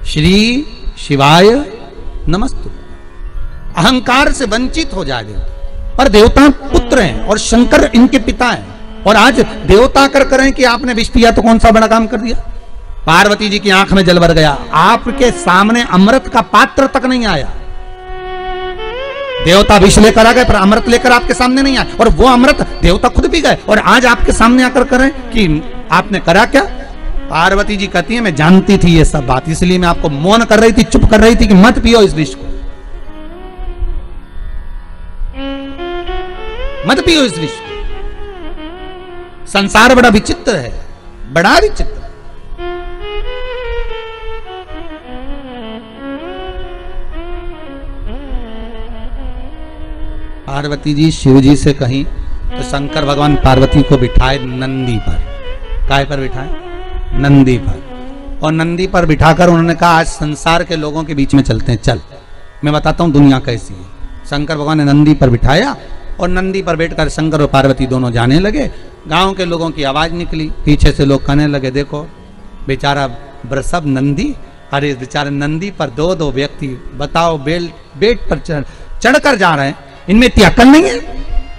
श्री शिवाय नमस्तु। अहंकार से वंचित हो जाए देवता, पर देवता पुत्र हैं और शंकर इनके पिता हैं। और आज देवता कर करें कि आपने विष पिया तो कौन सा बड़ा काम कर दिया। पार्वती जी की आंख में जल भर गया, आपके सामने अमृत का पात्र तक नहीं आया। देवता विष लेकर आ गए पर अमृत लेकर आपके सामने नहीं आया, और वो अमृत देवता खुद पी गए और आज आपके सामने आकर करें कि आपने करा क्या। पार्वती जी कहती है मैं जानती थी ये सब बात, इसलिए मैं आपको मौन कर रही थी, चुप कर रही थी कि मत पियो इस विष को, मत पियो इस विष को। संसार बड़ा विचित्र है, बड़ा विचित्र। पार्वती जी शिव जी से कहीं तो शंकर भगवान पार्वती को बिठाए नंदी पर। काय पर बिठाए? नंदी पर। और नंदी पर बिठाकर उन्होंने कहा आज संसार के लोगों के बीच में चलते हैं, चल मैं बताता हूं दुनिया कैसी है। शंकर भगवान ने नंदी पर बिठाया और नंदी पर बैठकर शंकर और पार्वती दोनों जाने लगे। गांव के लोगों की आवाज निकली, पीछे से लोग कहने लगे देखो बेचारा वृषभ नंदी, अरे बेचारे नंदी पर दो दो व्यक्ति बताओ बेट पर चढ़कर जा रहे हैं, इनमें इतनी अक्ल नहीं है।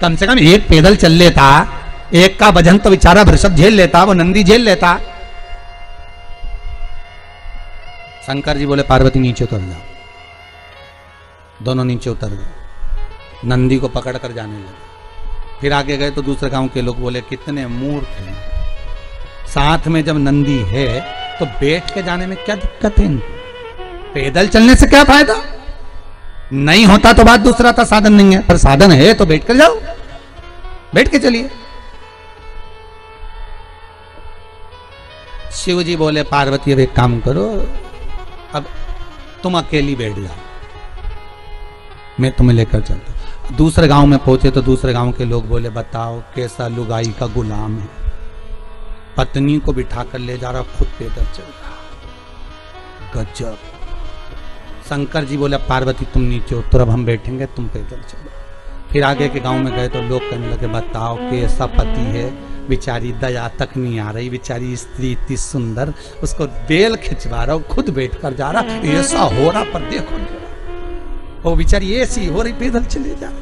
कम से कम एक पैदल चल लेता, एक का वजन तो बेचारा वृषभ झेल लेता, वो नंदी झेल लेता। शंकर जी बोले पार्वती नीचे उतर जाओ। दोनों नीचे उतर गए, नंदी को पकड़ कर जाने लगे। फिर आगे गए तो दूसरे गांव के लोग बोले कितने मूर्ख हैं, साथ में जब नंदी है तो बैठ के जाने में क्या दिक्कत है इनको, पैदल चलने से क्या फायदा। नहीं होता तो बात दूसरा था, साधन नहीं है, पर साधन है तो बैठ कर जाओ, बैठ के चलिए। शिव जी बोले पार्वती अब एक काम करो, अब तुम अकेली बैठ जाओ, मैं तुम्हें लेकर चलता हूं। दूसरे गांव में पहुंचे तो दूसरे गांव के लोग बोले बताओ कैसा लुगाई का गुलाम है, पत्नी को बिठाकर ले जा रहा, खुद पैदल चल रहा, गजब। शंकर जी बोले पार्वती तुम नीचे उतर, अब हम बैठेंगे, तुम पैदल चलो। फिर आगे के गांव में गए तो लोग कहने लगे बताओ कैसा पति है, बेचारी दया तक नहीं आ रही, बेचारी स्त्री इतनी सुंदर, उसको बेल खिंचवा रहा, खुद बैठ कर जा रहा, ऐसा हो रहा पर देखो वो बेचारी ऐसी हो रही, पैदल चले जा रहे।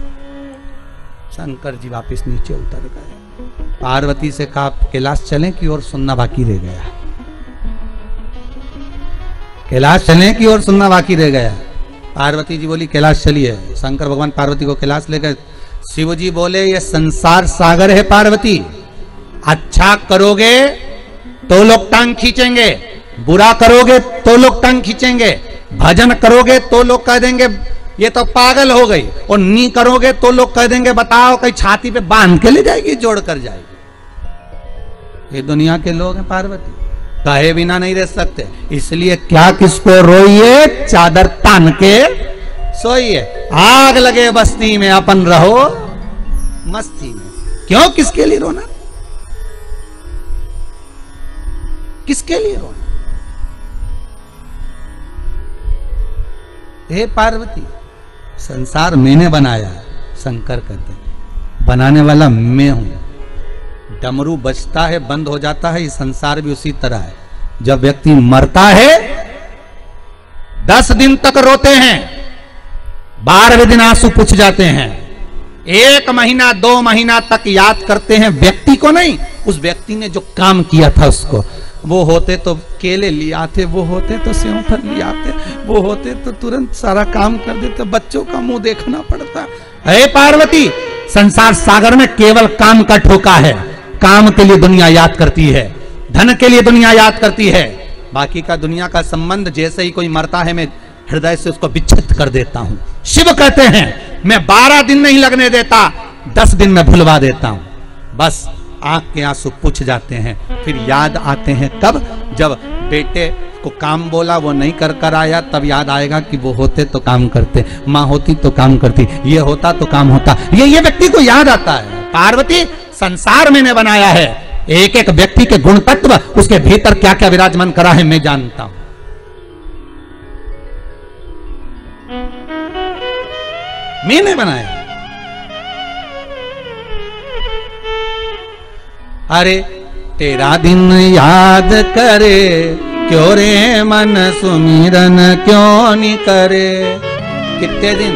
शंकर जी वापिस नीचे उतर गए। पार्वती से कहा कैलाश चलें कि और सुनना बाकी रह गया, कैलाश चलने की और सुनना बाकी रह गया। पार्वती जी बोली कैलाश चलिए। शंकर भगवान पार्वती को कैलाश ले गए। शिव जी बोले ये संसार सागर है पार्वती, अच्छा करोगे तो लोग टांग खींचेंगे, बुरा करोगे तो लोग टांग खींचेंगे, भजन करोगे तो लोग कह देंगे ये तो पागल हो गई, और नी करोगे तो लोग कह देंगे बताओ कहीं छाती पे बांध के ले जाएगी, जोड़ कर जाएगी। ये दुनिया के लोग हैं पार्वती, कहे बिना नहीं रह सकते, इसलिए क्या किसको रोइए, चादर तान के सोइए। आग लगे बस्ती में अपन रहो मस्ती में, क्यों किसके लिए रोना, किसके लिए रोना। हे पार्वती संसार मैंने बनाया, शंकर कहते हैं बनाने वाला मैं हूं। डमरू बजता है बंद हो जाता है, ये संसार भी उसी तरह है। जब व्यक्ति मरता है 10 दिन तक रोते हैं, 12वें दिन आंसू पूछ जाते हैं, 1 महीना 2 महीना तक याद करते हैं व्यक्ति को नहीं, उस व्यक्ति ने जो काम किया था उसको। वो होते तो केले ले आते, वो होते तो सेवफल ले आते, वो होते तो तुरंत सारा काम कर देते, बच्चों का मुंह देखना पड़ता है। पार्वती संसार सागर में केवल काम का ठोका है, काम के लिए दुनिया याद करती है, धन के लिए दुनिया याद करती है, बाकी का दुनिया का संबंध जैसे ही कोई मरता है मैं हृदय से उसको विच्छेद कर देता हूं। शिव कहते हैं मैं 12 दिन नहीं लगने देता, 10 दिन में भुलवा देता हूं। बस आंख के आंसू पूछ जाते हैं, फिर याद आते हैं कब, जब बेटे को काम बोला वो नहीं कर कर आया, तब याद आएगा कि वो होते तो काम करते, माँ होती तो काम करती, ये होता तो काम होता, ये व्यक्ति को याद आता है। पार्वती संसार मैंने बनाया है, एक एक व्यक्ति के गुण तत्व उसके भीतर क्या क्या विराजमान करा है मैं जानता हूं। मैंने बनाया। अरे तेरा दिन याद करे क्यों रे मन सुमिरन क्यों नहीं करे। कितने दिन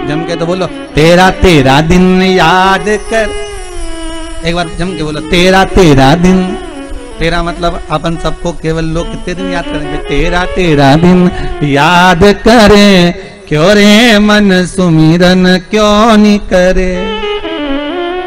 जम के तो बोलो, तेरा तेरा दिन याद कर। एक बार जम के बोलो, तेरा तेरा दिन। तेरा मतलब अपन सबको केवल लोग कितने दिन याद करेंगे, तेरा तेरा दिन याद करे, क्यों रे मन सुमिरन क्यों नहीं करे।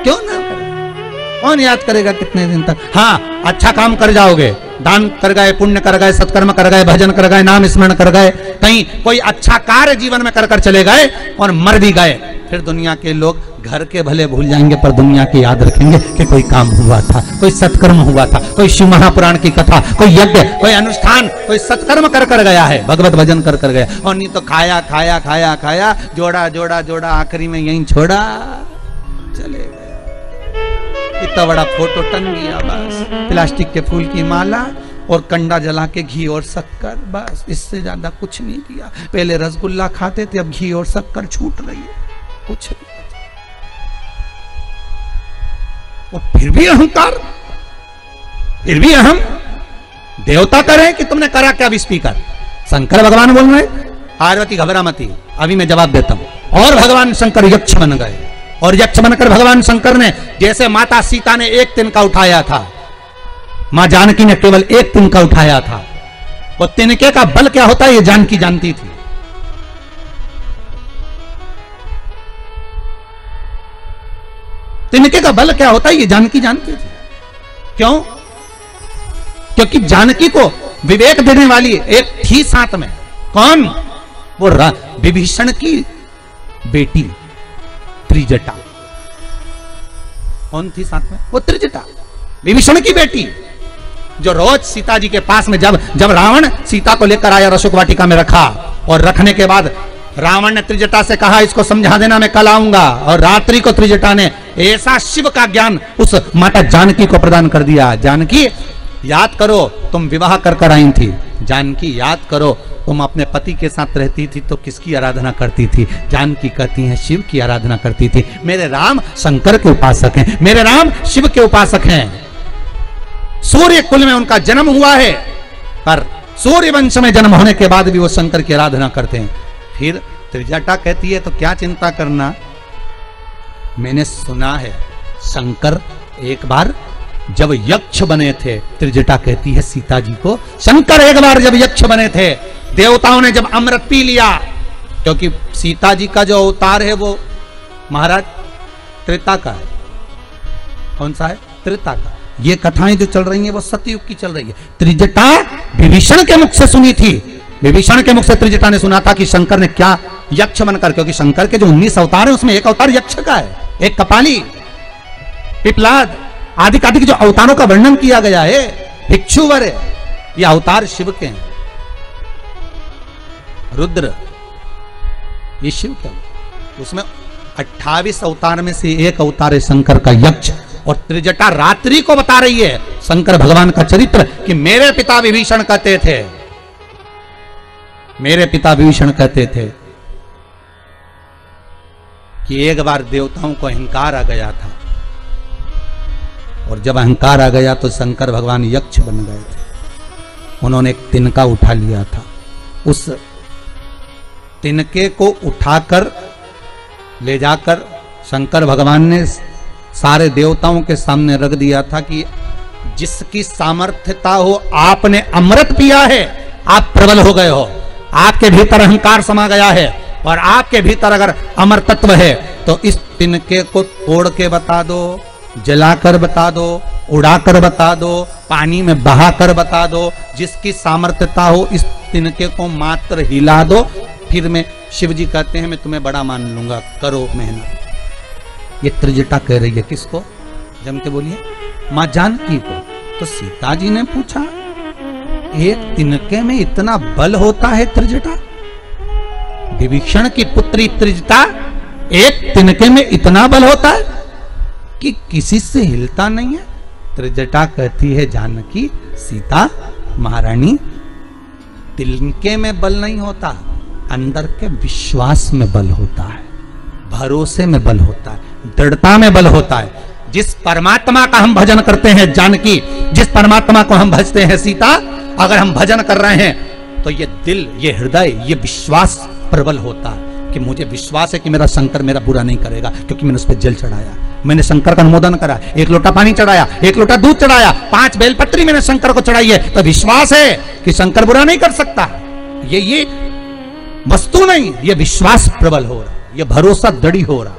क्यों ना करे, कौन याद करेगा कितने दिन तक। हाँ, अच्छा काम कर जाओगे, दान कर गए, पुण्य कर गए, सत्कर्म कर गए, भजन कर गए, नाम स्मरण कर गए, कहीं कोई अच्छा कार्य जीवन में कर कर चले गए और मर भी गए, फिर दुनिया के लोग घर के भले भूल जाएंगे पर दुनिया की याद रखेंगे कि कोई काम हुआ था, कोई सत्कर्म हुआ था, कोई शिव महापुराण की कथा, कोई यज्ञ, कोई अनुष्ठान, कोई सत्कर्म कर कर गया है, भगवत भजन कर कर गया। और नहीं तो खाया खाया खाया खाया, जोड़ा जोड़ा जोड़ा, आखिरी में यहीं छोड़ा, चले गए। इतना बड़ा फोटो टंग गया, बस प्लास्टिक के फूल की माला और कंडा जला के घी और शक्कर, बस इससे ज्यादा कुछ नहीं किया। पहले रसगुल्ला खाते थे, अब घी और शक्कर छूट रही है, कुछ नहीं। और फिर भी अहंकार, फिर भी अहम। देवता करें कि तुमने करा क्या स्पीकर। शंकर भगवान बोल रहे, पार्वती घबरा मती, अभी मैं जवाब देता हूं। और भगवान शंकर यक्ष बन गए, और यक्ष बनकर भगवान शंकर ने जैसे माता सीता ने एक तिनका उठाया था, मां जानकी ने केवल एक तिनका उठाया था। वो तिनके का बल क्या होता है ये जानकी जानती थी। तिनके का बल क्या होता है ये जानकी जानती थी। क्यों? क्योंकि जानकी को विवेक देने वाली एक थी साथ में। कौन? वो विभीषण की बेटी त्रिजटा। कौन थी साथ में? वो त्रिजटा, विभीषण की बेटी, जो रोज सीता जी के पास में जब रावण सीता को लेकर आया, रसुक वाटिका में रखा, और रखने के बाद रावण ने त्रिजटा से कहा इसको समझा देना, मैं कल आऊंगा। और रात्रि को त्रिजटा ने ऐसा शिव का ज्ञान उस माता जानकी को प्रदान कर दिया। जानकी याद करो, तुम विवाह कर कर आई थी। जानकी याद करो, तुम अपने पति के साथ रहती थी तो किसकी आराधना करती थी? जानकी कहती है शिव की आराधना करती थी। मेरे राम शंकर के उपासक हैं, मेरे राम शिव के उपासक हैं। सूर्य कुल में उनका जन्म हुआ है, पर सूर्य वंश में जन्म होने के बाद भी वो शंकर की आराधना करते हैं। फिर त्रिजटा कहती है तो क्या चिंता करना, मैंने सुना है शंकर एक बार जब यक्ष बने थे, त्रिजटा कहती है सीता जी को, शंकर एक बार जब यक्ष बने थे, देवताओं ने जब अमृत पी लिया, क्योंकि सीता जी का जो अवतार है वो महाराज त्रेता का है। कौन सा है? त्रेता का। ये कथाएं जो चल रही हैं वो सतयुग की चल रही है। त्रिजटा विभीषण के मुख से सुनी थी, विभीषण के मुख से त्रिजटा ने सुना था कि शंकर ने क्या यक्ष बनकर, क्योंकि शंकर के जो 19 अवतार है उसमें एक अवतार यक्ष का है, एक कपाली, पिपलाद आदि आदि के जो अवतारों का वर्णन किया गया है, भिक्षुवर है, ये अवतार शिव के हैं। रुद्र ये शिव के, उसमें 28 अवतार में से एक अवतार है शंकर का यक्ष। और त्रिजटा रात्रि को बता रही है शंकर भगवान का चरित्र कि मेरे पिता विभीषण कहते थे, मेरे पिता विभीषण कहते थे कि एक बार देवताओं को अहंकार आ गया था, और जब अहंकार आ गया तो शंकर भगवान यक्ष बन गए थे। उन्होंने एक तिनका उठा लिया था, उस तिनके को उठाकर ले जाकर शंकर भगवान ने सारे देवताओं के सामने रख दिया था कि जिसकी सामर्थ्यता हो, आपने अमृत पिया है, आप प्रबल हो गए हो, आपके भीतर अहंकार समा गया है, और आपके भीतर अगर अमर तत्व है तो इस तिनके को तोड़ के बता दो, जलाकर बता दो, उड़ाकर बता दो, पानी में बहाकर बता दो। जिसकी सामर्थ्यता हो इस तिनके को मात्र हिला दो, फिर मैं, शिव जी कहते हैं मैं तुम्हें बड़ा मान लूंगा, करो मेहनत। ये त्रिजटा कह रही है किसको? जम के बोलिए, मां जानकी को। तो सीता जी ने पूछा एक तिनके में इतना बल होता है त्रिजटा? विभीषण की पुत्री त्रिजटा, एक तिनके में इतना बल होता है कि किसी से हिलता नहीं है? त्रिजटा कहती है जानकी, सीता महारानी, तिनके में बल नहीं होता, अंदर के विश्वास में बल होता है, भरोसे में बल होता है, दृढ़ता में बल होता है। जिस परमात्मा का हम भजन करते हैं जानकी, जिस परमात्मा को हम भजते हैं सीता, अगर हम भजन कर रहे हैं तो ये दिल, ये हृदय, ये विश्वास प्रबल होता है कि मुझे विश्वास है कि मेरा शंकर मेरा बुरा नहीं करेगा, क्योंकि मैंने उस पर जल चढ़ाया, मैंने शंकर का अनुमोदन करा, 1 लोटा पानी चढ़ाया, 1 लोटा दूध चढ़ाया, 5 बेलपत्री मैंने शंकर को चढ़ाई है, तो विश्वास है कि शंकर बुरा नहीं कर सकता। ये वस्तु नहीं, ये विश्वास प्रबल हो रहा, ये भरोसा दृढ़ हो रहा।